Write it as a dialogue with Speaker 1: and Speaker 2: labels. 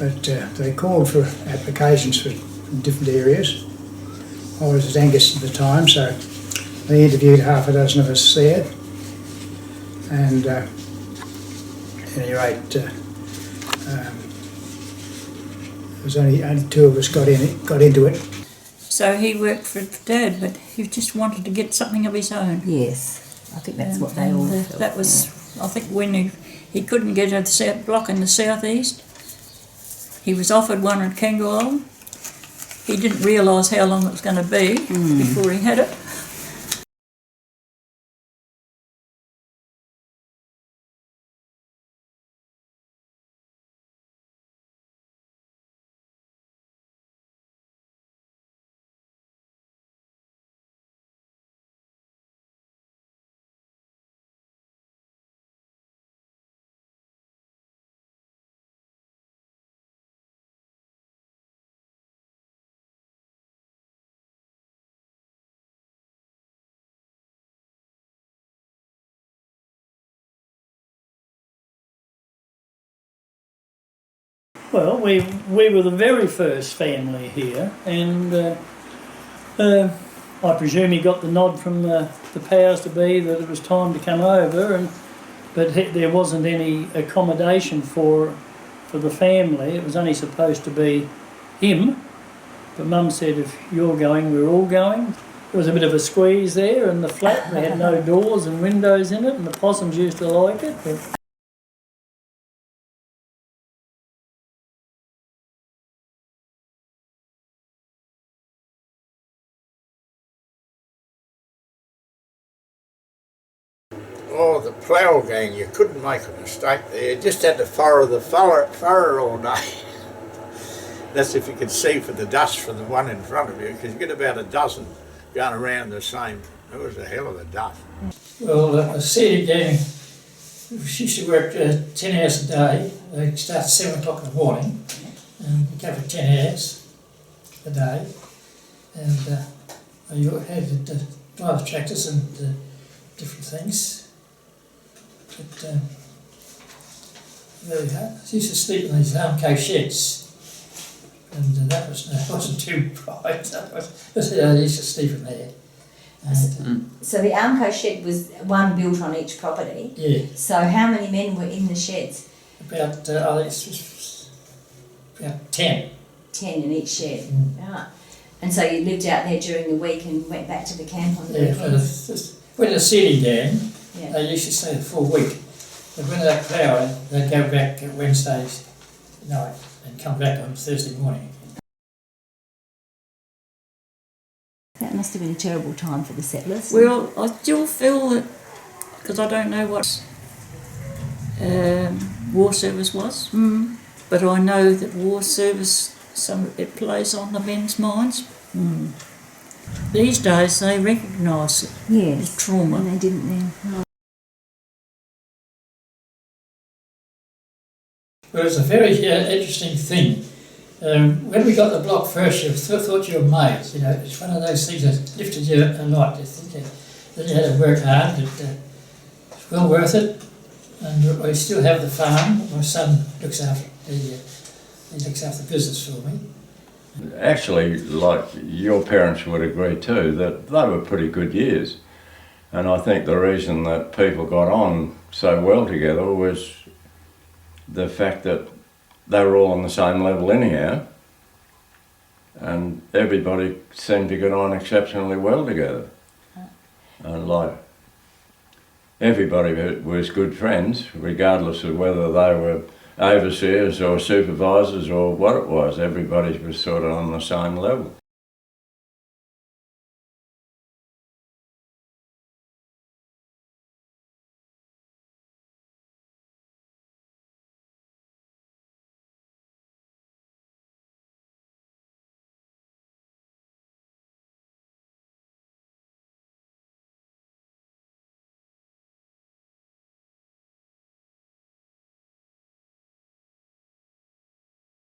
Speaker 1: but they called for applications for different areas. I was at Angus at the time, so they interviewed half a dozen of us there, and at any rate, there was only two of us got into it.
Speaker 2: So he worked for Dad, but he just wanted to get something of his own.
Speaker 3: Yes, I think that's what they all felt.
Speaker 2: That was, I think, when he couldn't get a south block in the southeast. He was offered one at Kangaroo Island. He didn't realise how long it was going to be before he had it.
Speaker 4: Well, we were the very first family here, and I presume he got the nod from the powers to be that it was time to come over, but there wasn't any accommodation for the family. It was only supposed to be him, but Mum said if you're going, we're all going. There was a bit of a squeeze there in the flat. We had no doors and windows in it, and the possums used to like it. But
Speaker 5: oh, the plough gang, you couldn't make a mistake there. You just had to furrow the furrow all day. That's if you could see for the dust from the one in front of you, because you get about a dozen going around the same. It was a hell of a dust.
Speaker 1: Well, the city gang, she used to work 10 hours a day. They start at 7 o'clock in the morning and go for 10 hours a day. And you had to drive tractors and different things. But very hard. She used to sleep in these Armco sheds. And that wasn't too bright. I used to sleep in there.
Speaker 3: So the Armco shed was one built on each property?
Speaker 1: Yeah.
Speaker 3: So how many men were in the sheds?
Speaker 1: About, I think it's about 10.
Speaker 3: 10 in each shed. Right. And so you lived out there during the week and went back to the camp on the weekends?
Speaker 1: When the city gang,
Speaker 3: Yeah.
Speaker 1: they used to stay the full week. But when they ploughed, they'd go back Wednesdays night and come back on Thursday morning.
Speaker 3: That must have been a terrible time for the settlers.
Speaker 2: Well, I still feel that, because I don't know what war service was, but I know that war service, it plays on the men's minds. These days they recognise it,
Speaker 3: Yes,
Speaker 2: the trauma.
Speaker 3: and they didn't then. No.
Speaker 1: Well, it's a very interesting thing. When we got the block first, you thought you were made. You know, it's one of those things that lifted you a lot. You think that you had to work hard, but it's well worth it. And we still have the farm. My son looks after he looks after the business for me.
Speaker 6: Actually, like your parents would agree too, that they were pretty good years. And I think the reason that people got on so well together was the fact that they were all on the same level anyhow, and everybody seemed to get on exceptionally well together. And like, everybody was good friends, regardless of whether they were overseers or supervisors or what it was. Everybody was sort of on the same level.